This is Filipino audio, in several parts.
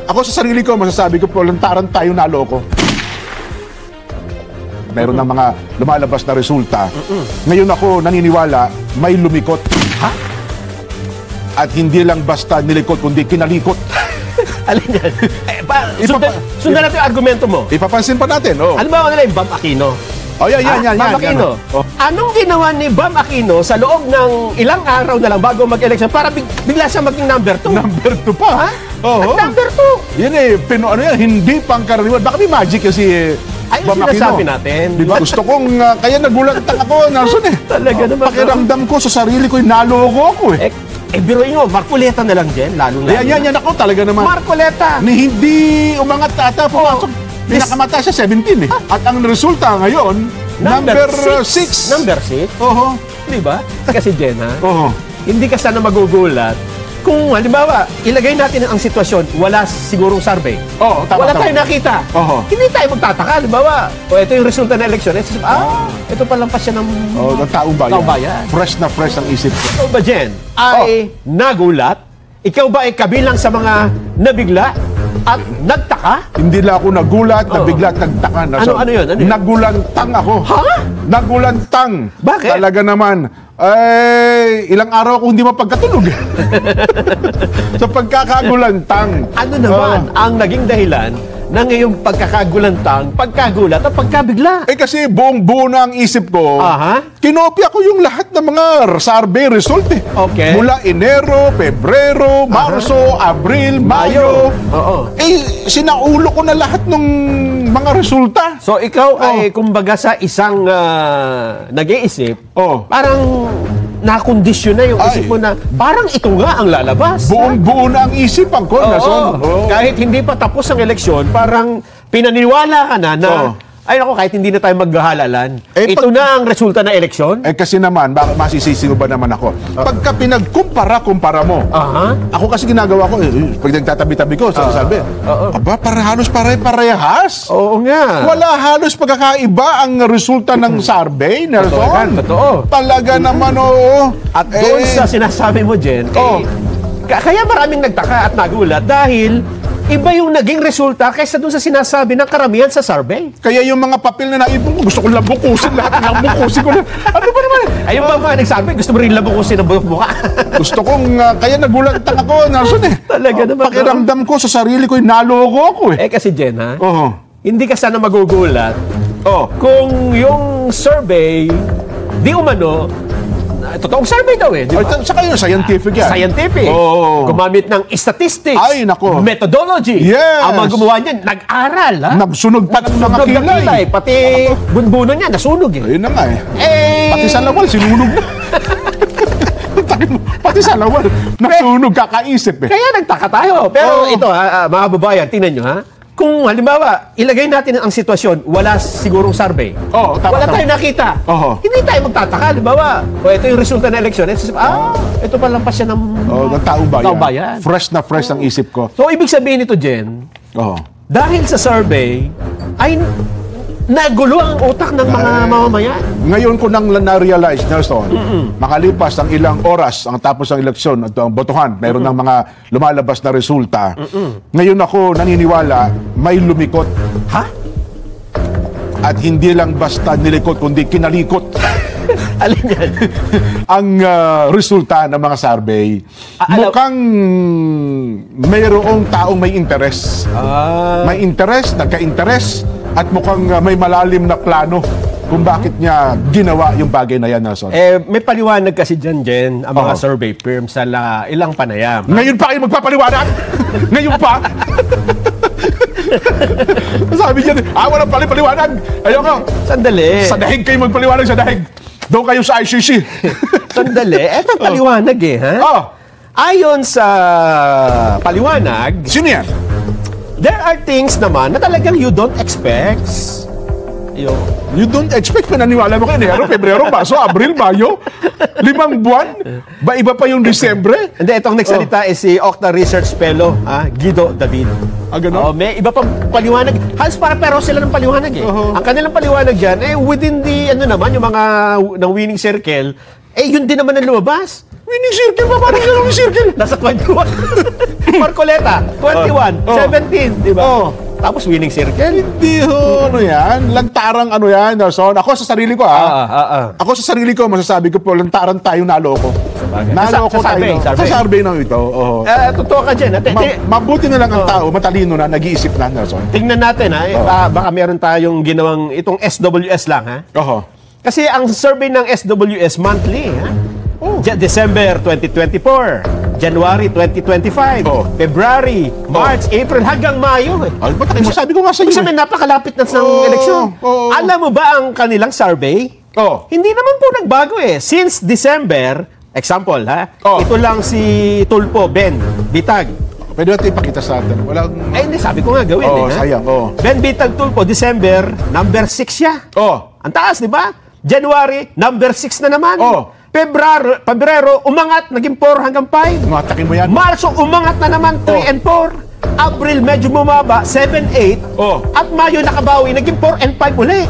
Ako sa sarili ko, masasabi ko, voluntaran tayo naloko. Meron ng mga lumalabas na resulta. Ngayon ako naniniwala, may lumikot. Ha? At hindi lang basta nilikot, kundi kinalikot. Alin yan? Sundan natin yung argumento mo. Ipapansin pa natin, oh. Ano ba nila yung Bam Aquino? Oh, yan. Bam Aquino. Oh. Anong ginawa ni Bam Aquino sa loob ng ilang araw na lang bago mag-election para bigla siya maging number 2? Number 2 pa. Ha? Oo. At number 2. Yan ano yan, hindi pangkaraniwan. Baka may magic kasi Ay, Bam sinasabi Aquino. natin. Diba? Gusto kong, kaya nagulantang ako, Nelson eh. Talaga naman. Pakiramdam ko sa sarili ko, naloko ako eh. Biruin mo, Marcoleta na lang din, lalong-lalo. Yan ako talaga naman. Marcoleta. Ni hindi umangat ata, pumasok. Pinakamata siya 17 eh. At ang resulta ngayon, number 6. Number 6? Oho. Di ba? Kasi Jenna, Oho. hindi ka sana magugulat kung, halimbawa, ilagay natin ang sitwasyon, wala sigurong survey. Oo, tama. Wala tayong nakita. Oho. Hindi tayo magtataka. Halimbawa, ito yung resulta ng eleksyon. Ito palampas siya ng Ng taong bayan. Fresh na fresh ang isip ko. Ikaw ba, Jen, ay nagulat? Ikaw ba ay kabilang sa mga nabigla at nagtaka? Hindi lang ako nagulat, nabigla at nagtaka. Ano yun? Nagulantang ako. Ha? Nagulantang. Bakit? Talaga naman. Ay, ilang araw ako hindi mapagkatulog. Sa pagkakagulantang. Ano naman ang naging dahilan ng iyong pagkagulat at pagkabigla? Kasi buong-buo na ang isip ko. Aha. Kinopya ko yung lahat ng mga survey result eh. Okay. Mula Enero, Pebrero, Marso, Abril, Mayo. Oo. Sinaulo ko na lahat ng mga resulta. So, ikaw ay, kumbaga sa isang nag-iisip, parang nakondisyon na yung isip mo na parang ito nga ang lalabas. Buong-buo na ang isipan ko. Kahit hindi pa tapos ang eleksyon, parang pinaniwala ka na ay ako, kahit hindi na tayo maghahalalan, ito na ang resulta ng eleksyon? Kasi naman, bakit masisisi mo ba naman ako? Pagka pinagkumpara mo, ako kasi ginagawa ko, pag nagtatabi-tabi ko, sabi, aba, halos pare-parehas. Oo nga. Wala halos pagkakaiba ang resulta ng survey, Nelson. Totoo. Talaga naman, oo. At doon sa sinasabi mo, Jen, kaya maraming nagtaka at nagulat dahil iba yung naging resulta kaysa doon sa sinasabi ng karamihan sa survey. Kaya yung mga papel na naipon ko, gusto ko lang bukusin lahat. Bukusin ko na. Ano ba naman? Ayun ba mga nagsabi, gusto mo rin lang bukusin ang mukha? Gusto kong, kaya nagulantang ako, Nelson eh. Talaga naman. Pakiramdam ko sa sarili ko, naloko ako eh. Kasi Jen, hindi ka sana magugulat kung yung survey, di umano, totoong survey daw eh. Di ba? Saka yun, scientific yan. Scientific. Gumamit ng statistics. Ay, nako. Methodology. Yes. Ang mga gumawa niyan, nag-aral. Nagsunog pa ng mga kilay. Pati bunbuno niya, nasunog eh. Ayun na nga eh. Pati sa lawal, sinunog na. Pati sa lawal, nasunog, kakaisip eh. Kaya nagtaka tayo. Pero ito mga babayan, tingnan nyo ha. Kung halimbawa, ilagay natin ang sitwasyon, wala sigurong survey. Wala tayong nakita. Hindi tayo magtataka. Halimbawa, ito yung resulta ng eleksyon. Ito palampas siya ng taong bayan. Fresh na fresh ang isip ko. So, ibig sabihin nito, Jen, dahil sa survey, ay nagulo ang utak ng mga mamamayan. Ngayon ko nang na-realize, Nelson, makalipas ang ilang oras ang tapos ng eleksyon at ang botohan, mayroon ng mga lumalabas na resulta. Ngayon ako naniniwala, may lumikot. Ha? At hindi lang basta nilikot, kundi kinalikot. Alin yan? Ang resulta ng mga survey, mukhang mayroong taong may interes. May interes, nagka-interes, at mukhang may malalim na plano kung bakit niya ginawa yung bagay na yan, Nelson. May paliwanag kasi dyan, Jen, ang mga survey firms sa ilang panayam. Ngayon pa kayo magpapaliwanag? Ngayon pa? Sabi niya, walang paliwanag. Ayoko. Sandali. Sa dahig kayo magpaliwanag, sa dahig. Doon kayo sa ICC. Sandali. Eto paliwanag ha? Ayon sa paliwanag, sino yan? There are things naman na talagang you don't expect. You don't expect, pinaniwala mo kayo, Enero, Pebrero, Marso, Abril, Mayo, 5 buwan? Ba iba pa yung Disyembre? Hindi, itong nagsalita is si Octa Research Fellow, Guido David. Gano'n? May iba pang paliwanag. Halos para-pero sila ng paliwanag eh. Ang kanilang paliwanag dyan, within the, yung mga ng winning circle, yun din naman ang lumabas. Winning circle pa, parang gano'n yung circle. Nasa 21. Marcoleta, 21, 17, di ba? Tapos winning circle. Hindi ano yan. Lantarang ano yan, Nelson. Ako sa sarili ko, Ako sa sarili ko, masasabi ko po, lantarang tayo naloko. Naloko sa tayo. survey. Sa survey ng ito. Totoo ka dyan. Mabuti na lang ang tao, matalino na, nag-iisip na, Nelson. Tingnan natin, baka meron tayong ginawang itong SWS lang, ha? Kasi ang survey ng SWS monthly, ha? December 2024, January 2025, February, March, April, hanggang Mayo. Sabi ko nga sa iyo. Sabi, napakalapit na ng eleksyon. Alam mo ba ang kanilang survey? Hindi naman po nagbago eh. Since December, example ha, ito lang si Tulfo Ben Bitag. Pwede natin ipakita sa atin. Walang... hindi, sabi ko nga gawin. Sayang. Ben Bitag Tulfo, December, number 6 siya. Ang taas, di ba? January, number 6 na naman. Pebrero, umangat, naging 4 hanggang 5. Matakin mo yan. Marso, umangat na naman, 3 and 4. April, medyo bumaba, 7, 8. At Mayo, nakabawi, naging 4 and 5 uli.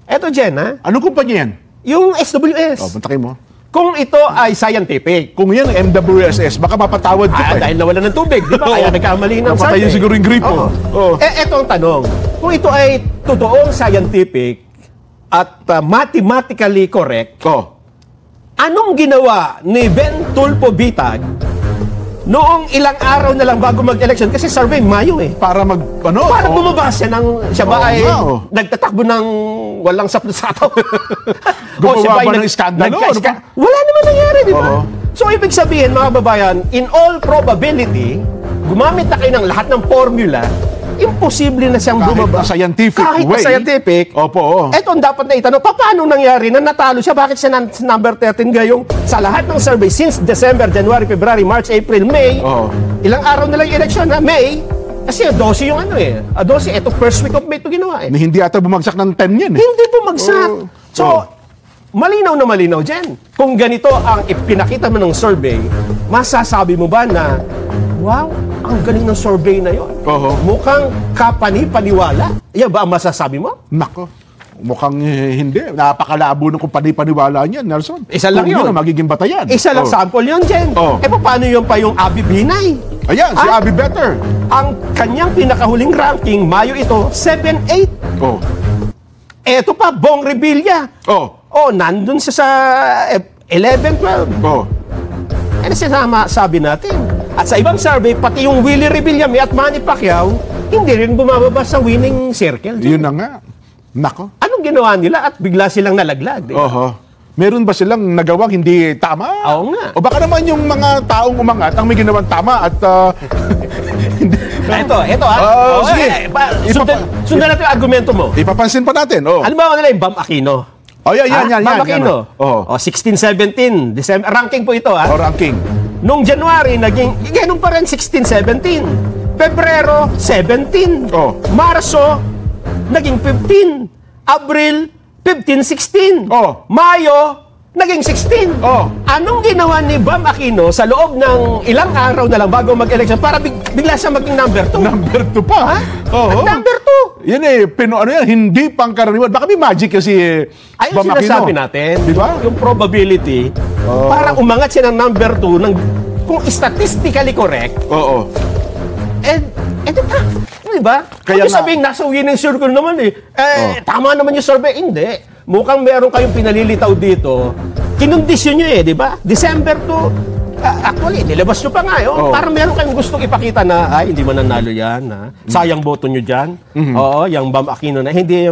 Eto, Jen, ha? Anong kumpanya yan? Yung SWS. Matakin mo. Kung ito ay scientific. Kung yan ang MWSS, baka mapatawad ka dahil nawala ng tubig, di ba? Kaya nagkamali ng survey. Napatayin siguro yung gripo. Eto ang tanong. Kung ito ay totoong scientific at mathematically correct, anong ginawa ni Ben Tulfo Bitag noong ilang araw na lang bago mag-election? Kasi survey Mayo eh. Para bumaba siya ng... Siya ba ay nagtatakbo ng walang saplo-sataw? Gumawa ba ng iskandalo? Wala naman nangyari, di ba? So, ibig sabihin, mga babayan, in all probability, gumamit na kayo ng lahat ng formula, imposible na siyang bumaba. Kahit na scientific. Ito ang dapat na itanong. Paano nangyari na natalo siya? Bakit siya number 13 gayong sa lahat ng survey since December, January, February, March, April, May? Ilang araw na lang yung election na May? Kasi 12 yung 12. Ito first week of May ito ginawa eh. Hindi ata bumagsak ng 10 yan eh. Hindi bumagsak. So, malinaw na malinaw dyan. Kung ganito ang ipinakita mo ng survey, masasabi mo ba na, wow, ang galing ng survey na yon. Mukhang kapani-paniwala. Yan ba ang masasabi mo? Nako, mukhang hindi. Napakalabo ng kupani-paniwala niyan, Nelson. Isa lang yun. Yun ang magiging batayan. Isa lang sample yun, Jen. Paano yun pa yung Abby Binay? Ayan, si Abby Better. Ang kanyang pinakahuling ranking, Mayo ito, 7-8. Eto pa, Bong Revilla. Nandun siya sa 11-12. Ano sabi natin? At sa ibang survey, pati yung Willie Revillame at Manny Pacquiao, hindi rin bumababa sa winning circle. Yun na nga. Nako. Anong ginawa nila at bigla silang nalaglag? Meron ba silang nagawang hindi tama? Oo nga. O baka naman yung mga taong umangat ang may ginawang tama at... Ito sige. Sundan natin yung argumento mo. Ipapansin pa natin. Halimbawa nila yung Bam Aquino. Yan. Bam Aquino. 16-17. December. Ranking po ito, ha? Ranking. Noong January, ganun pa rin 16-17. Pebrero, 17. Marso, naging 15. Abril, 15-16. Mayo, naging 16. Anong ginawa ni Bam Aquino sa loob ng ilang araw na lang bago mag-election para bigla siya maging number 2? Number 2 pa? Number 2. Yan hindi pangkaraniwan. Baka may magic kasi Ayun Bam Aquino. Sinasabi natin. Diba? Yung probability, parang umangat siya ng number 2 kung statistically correct. Diba? Kaya sabihin, nasa winning circle naman tama naman yung survey. Hindi. Mukhang meron kayong pinalilitaw dito. Kinondisyon nyo di ba? December to, actually, nilabas nyo pa nga. Parang meron kayong gustong ipakita na, hindi man nanalo yan. Sayang boto nyo dyan. Yung Bam Aquino na, hindi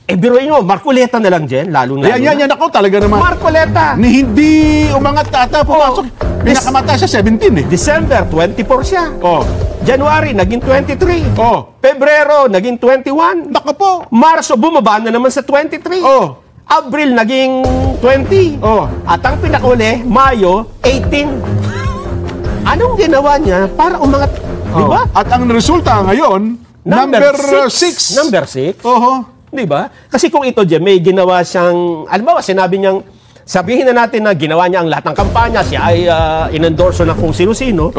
biruin nyo, Marcoleta na lang dyan, lalo na. Yan ako talaga naman. Marcoleta! Hindi umangat ata, pumasok. Pinakamata siya, 17 December, 24 siya. January, naging 23. Pebrero, naging 21. Nako po. Marso, bumaba na naman sa 23. Abril, naging 20. At ang pinakauli, Mayo, 18. Anong ginawa niya para umangat? Di ba? At ang resulta ngayon, number 6. Number 6? Di ba? Kasi kung ito, may ginawa siyang, alam sinabi niyang, sabihin na natin na ginawa niya ang lahat ng kampanya, siya ay inendorso na kung sino-sino.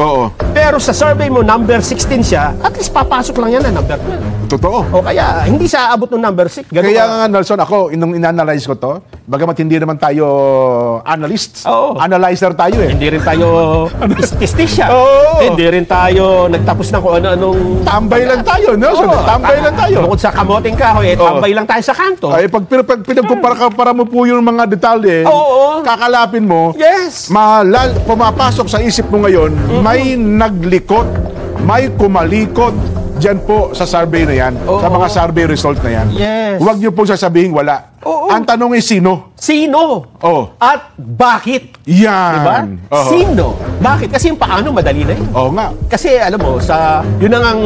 pero sa survey mo, number 16 siya, at least papasok lang yan na number 12. Totoo. O kaya, hindi siya abot ng number 6. Ganun Kaya ka. nga, Nelson, ako, nung in-analyze ko to, bagamat hindi naman tayo analysts, Oo. analyzer tayo eh. Hindi rin tayo ististisya. Oo. Hindi rin tayo nagtapos ng kung ano-anong... Tambay lang tayo, Nelson. Oo, Tambay lang tayo. Bukod sa kamoting kahoy, tambay lang tayo sa kanto. Ay, pag pinagkumpara mo po yung mga detalye, Oo. kakalapin mo, Yes. pumapasok sa isip mo ngayon, may naglikot, may kumalikot dyan po sa survey na yan, Oo. sa mga survey result na yan. Yes. Huwag niyo po sasabihin wala. Oo. Ang tanong is sino? Sino? Oh. At bakit? Yan. Diba? Oo. Sino? Bakit? Kasi yung paano, madali na yun. Oo nga. Kasi alam mo, yun ang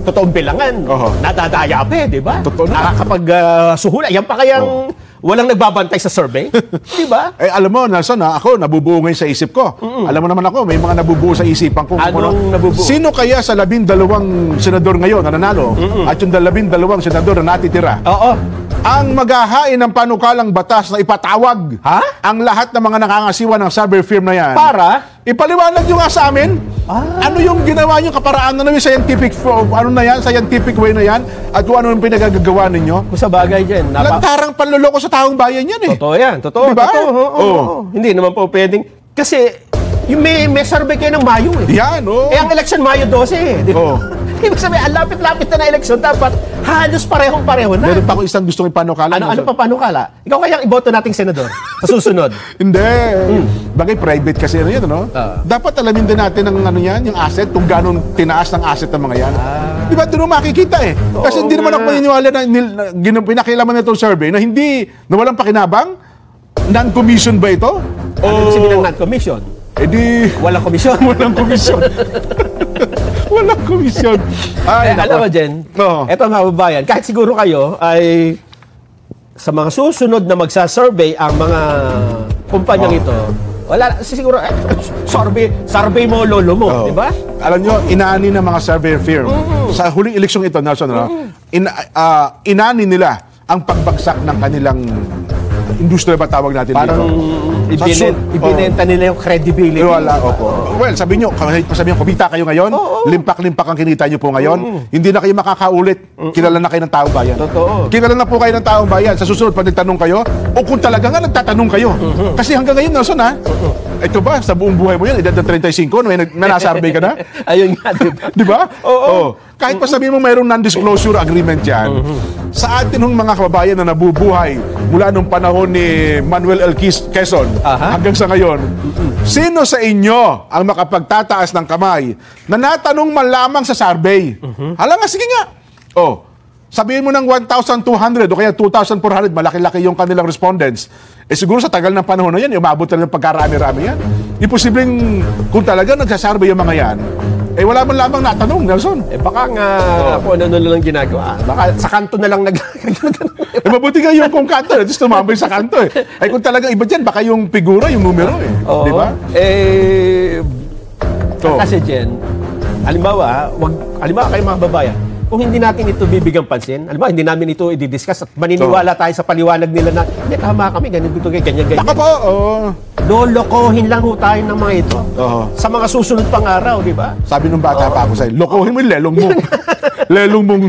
totoong bilangan. Oo. Nadadaya pa eh, di ba? Totoo na. Nakakapag-suhula. Yan pa kayang walang nagbabantay sa survey? Di ba? Eh, alam mo, Nelson, ako, nabubuo ngayon sa isip ko. Alam mo naman ako, may mga nabubuo sa isipan ko. Anong nabubuo? Sino kaya sa 12 senador ngayon na nanalo at yung 12 senador na natitira Oo. ang maghahain ng panukalang batas na ipatawag ang lahat ng mga nakangasiwa ng survey firm na yan? Para? Ipaliwanag nyo nga sa amin. Ano yung ginawa nyo kaparaan na yung scientific way na yan at kung ano yung pinagagawa ninyo? Kung sa bagay dyan. Lantarang panluloko sa taong bayan yan eh. Totoo yan. Totoo. Diba? Totoo. Oo. Hindi naman po pwedeng. Kasi, yung may survey kayo ng Mayo eh. Yan, oh. Eh, ang election Mayo 12 eh. Di ba? Oo. Ibig sabihin, ang lapit-lapit na election, dapat halos parehong-pareho na. Meron pa ako isang gustong ipanukala. Ano pa panukala? Ikaw kayang iboto nating senador sa susunod. Hindi. Bagay private kasi ano yan, no? Dapat alamin din natin ang ano yan, yung asset, kung gano'ng tinaas ng asset ng mga yan. Di ba? Doon makikita eh. Kasi hindi naman ako maniniwala na pinakilaman na itong survey na na walang pakinabang. Non-commission ba ito? Ano yung sabihin ng non-commission? Eh di... Walang komisyon. Walang komisyon. Walang komisyon. Ay, Alam mo, Jen, eto mga kababayan, kahit siguro kayo ay sa mga susunod na magsa-survey ang mga kumpanyang ito, wala, siguro, survey mo, lolo mo, di ba? Alam nyo, inaani ng mga survey firm. Sa huling eleksyong ito, Nelson, inaani nila ang pagbagsak ng kanilang industriya ba tawag natin Parang dito? ibinenta nila yung credibility. Wala, opo. Well, sabi nyo, kahit pa sabihin, kumita kayo ngayon, limpak-limpak ang kinita nyo po ngayon, hindi na kayo makakaulit. Kilala na kayo ng taong bayan. Totoo. Kilala na po kayo ng taong bayan. Sa susunod, pag nagtanong kayo, o kung talaga nga nagtatanong kayo. Kasi hanggang ngayon, Nelson, ito ba, sa buong buhay mo yan, edad ng 35, may nasurvey ka na? Ayun nga, di ba? Di ba? Oo. Kahit pa sabihin mo mayroong non-disclosure agreement yan, sa atin hong mga kababayan na nabubuhay mula nung panahon ni Manuel L. Quezon hanggang sa ngayon, sino sa inyo ang makapagtataas ng kamay na natanong man lamang sa survey? Hala nga, sige nga. Sabihin mo ng 1,200 o kaya 2,400, malaki-laki yung kanilang respondents. Eh siguro sa tagal ng panahon na yan, umabot na ng pagkarami-rami yan. Imposibleng kung talaga nagsasurvey yung mga yan, eh wala man lamang natanong, Nelson. Eh baka nga kung ano lang ginagawa. Baka sa kanto na lang Eh mabuti nga yung kung kanto, just tumambay sa kanto eh. Eh kung talagang iba dyan, baka yung figura, yung numero eh. Di ba? Kasi Jen, halimbawa kayo mga babayan, kung hindi natin ito bibigyan pansin, halimbawa hindi namin ito i-discuss at maniniwala tayo sa paliwanag nila na, hindi, tama kami, ganito, ganyan. Ako po, Lolokohin lang ho tayo ng mga ito. Sa mga susunod pang araw, di ba? Sabi nung bata pa ako sa'yo, lokohin mo yung lelong mo. Lelong mong